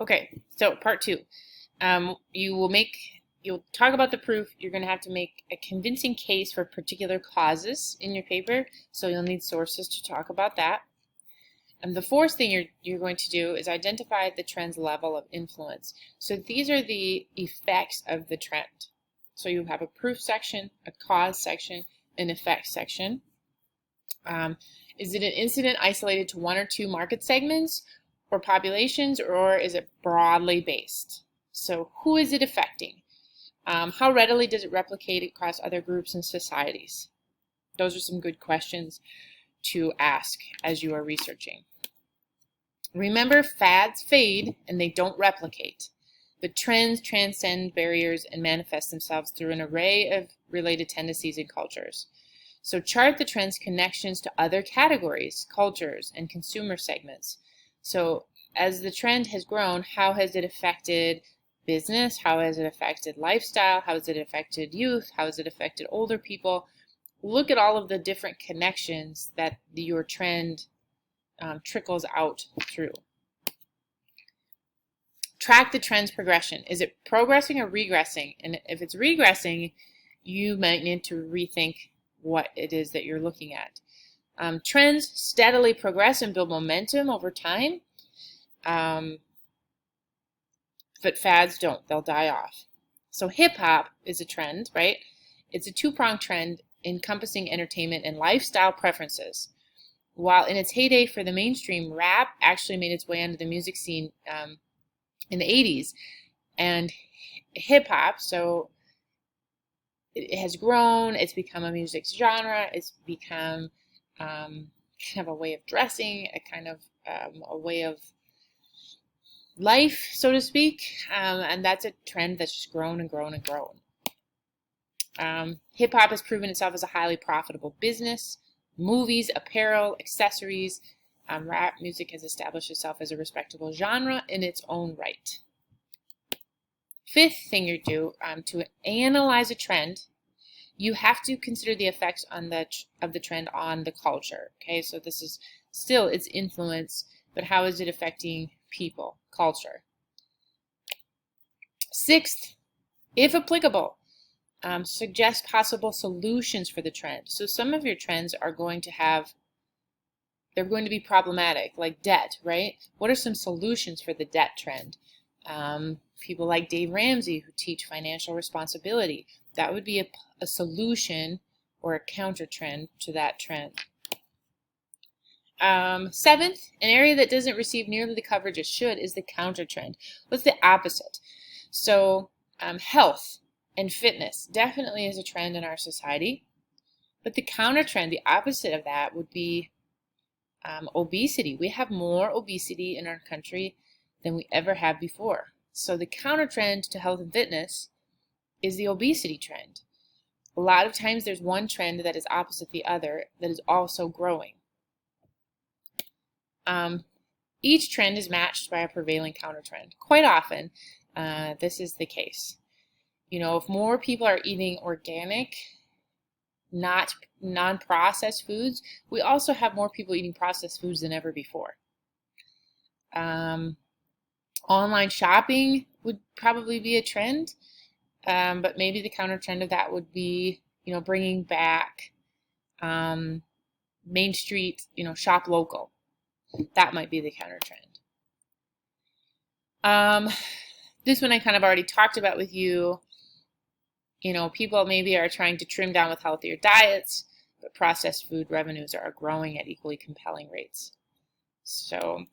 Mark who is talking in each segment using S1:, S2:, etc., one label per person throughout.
S1: Okay, so part two. You'll talk about the proof. You're going to have to make a convincing case for particular causes in your paper, so you'll need sources to talk about that. And the fourth thing you're going to do is identify the trend's level of influence. So these are the effects of the trend. So you have a proof section, a cause section, an effect section. Is it an incident isolated to one or two market segments or populations, or is it broadly based? So who is it affecting? How readily does it replicate across other groups and societies? Those are some good questions to ask as you are researching. Remember, fads fade and they don't replicate, but trends transcend barriers and manifest themselves through an array of related tendencies and cultures. So chart the trend's connections to other categories, cultures, and consumer segments. So as the trend has grown, how has it affected business? How has it affected lifestyle? How has it affected youth? How has it affected older people? Look at all of the different connections that your trend trickles out through. Track the trend's progression. Is it progressing or regressing? And if it's regressing, you might need to rethink what it is that you're looking at. Trends steadily progress and build momentum over time, but fads don't. They'll die off. So hip-hop is a trend, right? It's a two-pronged trend encompassing entertainment and lifestyle preferences. While in its heyday for the mainstream, rap actually made its way onto the music scene in the 80s. And hip-hop, so it has grown, it's become a music genre, it's become kind of a way of dressing, a kind of a way of life, so to speak, and that's a trend that's just grown and grown and grown. Hip-hop has proven itself as a highly profitable business. Movies, apparel, accessories, rap music has established itself as a respectable genre in its own right. Fifth thing you do to analyze a trend, you have to consider the effects of the trend on the culture. Okay, so this is still its influence, but how is it affecting people, culture? Sixth, if applicable, suggest possible solutions for the trend. So some of your trends are going to they're going to be problematic, like debt, right? What are some solutions for the debt trend? People like Dave Ramsey who teach financial responsibility. That would be a solution or a counter trend to that trend. Seventh, an area that doesn't receive nearly the coverage it should is the counter trend. What's the opposite? So health and fitness definitely is a trend in our society, but the counter trend, the opposite of that, would be obesity. We have more obesity in our country than we ever have before. So the counter trend to health and fitness is the obesity trend. A lot of times there's one trend that is opposite the other that is also growing. Each trend is matched by a prevailing counter trend. Quite often, this is the case. You know, if more people are eating organic, not non-processed foods, we also have more people eating processed foods than ever before. Online shopping would probably be a trend, but maybe the counter trend of that would be, you know, bringing back Main Street, you know, shop local. That might be the counter trend. This one I kind of already talked about with you. You know, people maybe are trying to trim down with healthier diets, but processed food revenues are growing at equally compelling rates. So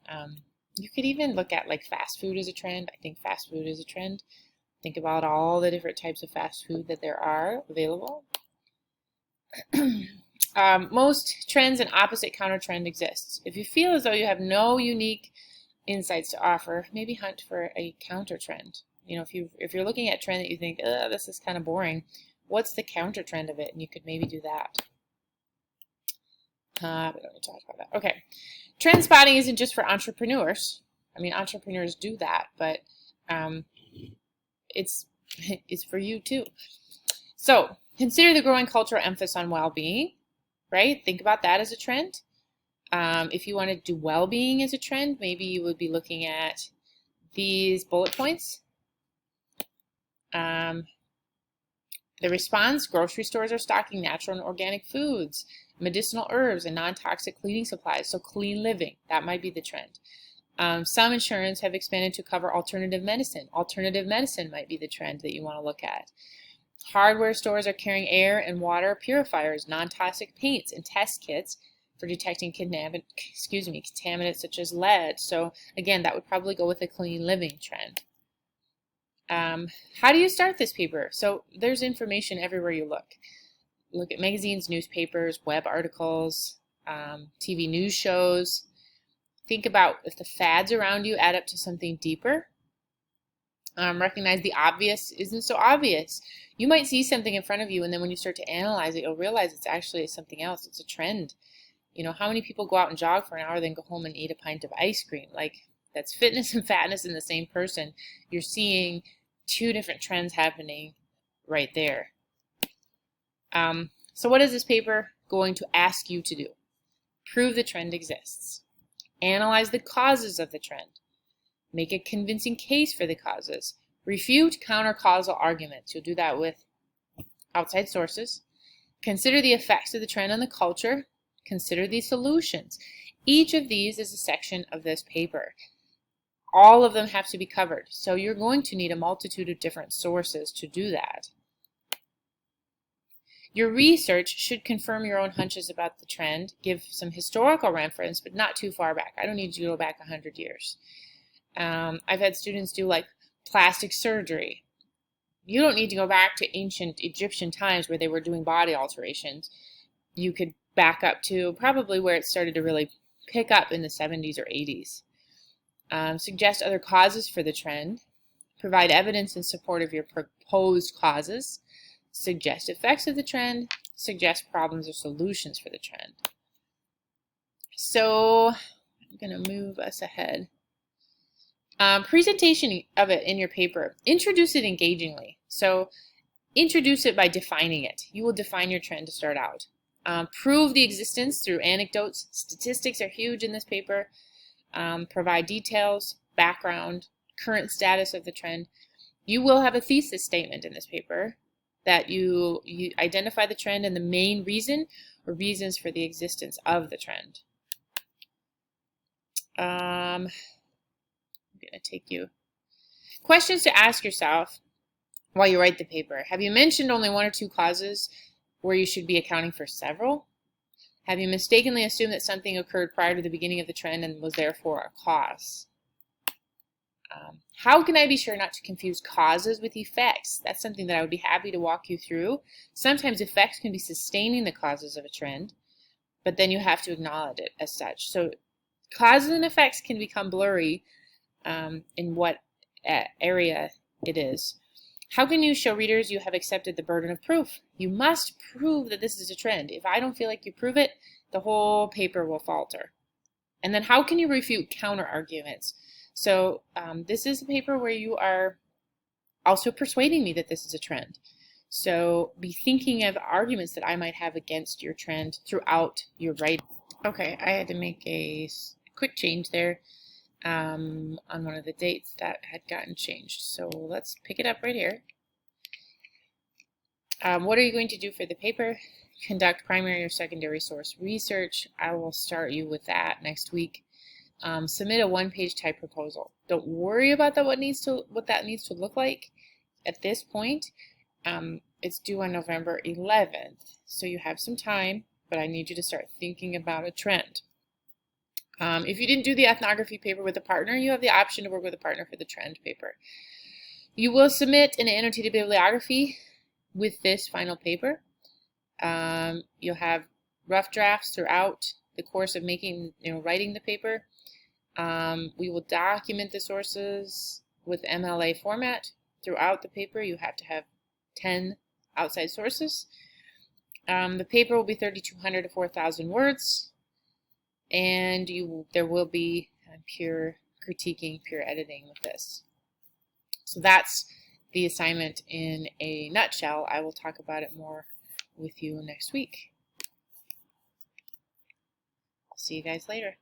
S1: you could even look at like fast food as a trend. I think fast food is a trend. Think about all the different types of fast food that there are available. Most trends and opposite counter trend exists. If you feel as though you have no unique insights to offer, maybe hunt for a counter trend. You know, if you're looking at a trend that you think, this is kind of boring, what's the counter trend of it? And you could maybe do that. We don't need to talk about that. Okay. Trend spotting isn't just for entrepreneurs. I mean, entrepreneurs do that, but it's for you too. So consider the growing cultural emphasis on well-being, right? Think about that as a trend. If you want to do well-being as a trend, maybe you would be looking at these bullet points. The response: grocery stores are stocking natural and organic foods, medicinal herbs, and non-toxic cleaning supplies. So clean living, that might be the trend. Some insurance have expanded to cover alternative medicine. Alternative medicine might be the trend that you want to look at. Hardware stores are carrying air and water purifiers, non-toxic paints, and test kits for detecting contaminants such as lead. So again, that would probably go with a clean living trend. How do you start this paper? So there's information everywhere you look. Look at magazines, newspapers, web articles, TV news shows. Think about if the fads around you add up to something deeper. Recognize the obvious isn't so obvious. You might see something in front of you, and then when you start to analyze it, you'll realize it's actually something else. It's a trend. You know, how many people go out and jog for an hour, then go home and eat a pint of ice cream? Like, that's fitness and fatness in the same person. You're seeing two different trends happening right there. So what is this paper going to ask you to do? Prove the trend exists. Analyze the causes of the trend. Make a convincing case for the causes. Refute counter-causal arguments. You'll do that with outside sources. Consider the effects of the trend on the culture. Consider the solutions. Each of these is a section of this paper. All of them have to be covered. So you're going to need a multitude of different sources to do that. Your research should confirm your own hunches about the trend, give some historical reference, but not too far back. I don't need you to go back 100 years. I've had students do like plastic surgery. You don't need to go back to ancient Egyptian times where they were doing body alterations. You could back up to probably where it started to really pick up in the 70s or 80s. Suggest other causes for the trend. Provide evidence in support of your proposed causes. Suggest effects of the trend. Suggest problems or solutions for the trend. So I'm going to move us ahead. Presentation of it in your paper. Introduce it engagingly. So introduce it by defining it. You will define your trend to start out. Prove the existence through anecdotes. Statistics are huge in this paper. Provide details, background, current status of the trend. You will have a thesis statement in this paper that you identify the trend and the main reason or reasons for the existence of the trend. I'm going to take you. Questions to ask yourself while you write the paper. Have you mentioned only one or two causes where you should be accounting for several? Have you mistakenly assumed that something occurred prior to the beginning of the trend and was therefore a cause? How can I be sure not to confuse causes with effects? That's something that I would be happy to walk you through. Sometimes effects can be sustaining the causes of a trend, but then you have to acknowledge it as such. So causes and effects can become blurry in what area it is. How can you show readers you have accepted the burden of proof? You must prove that this is a trend. If I don't feel like you prove it, the whole paper will falter. And then how can you refute counter arguments? So this is a paper where you are also persuading me that this is a trend. So be thinking of arguments that I might have against your trend throughout your writing. Okay, I had to make a quick change there on one of the dates that had gotten changed. So let's pick it up right here. What are you going to do for the paper? Conduct primary or secondary source research. I will start you with that next week. Submit a one-page type proposal. Don't worry about what that needs to look like at this point. It's due on November 11th, so you have some time, but I need you to start thinking about a trend. If you didn't do the ethnography paper with a partner, you have the option to work with a partner for the trend paper. You will submit an annotated bibliography with this final paper. You'll have rough drafts throughout the course of writing the paper. We will document the sources with MLA format throughout the paper. You have to have 10 outside sources. The paper will be 3,200 to 4,000 words, and there will be pure critiquing, pure editing with this. So that's the assignment in a nutshell. I will talk about it more with you next week. I'll see you guys later.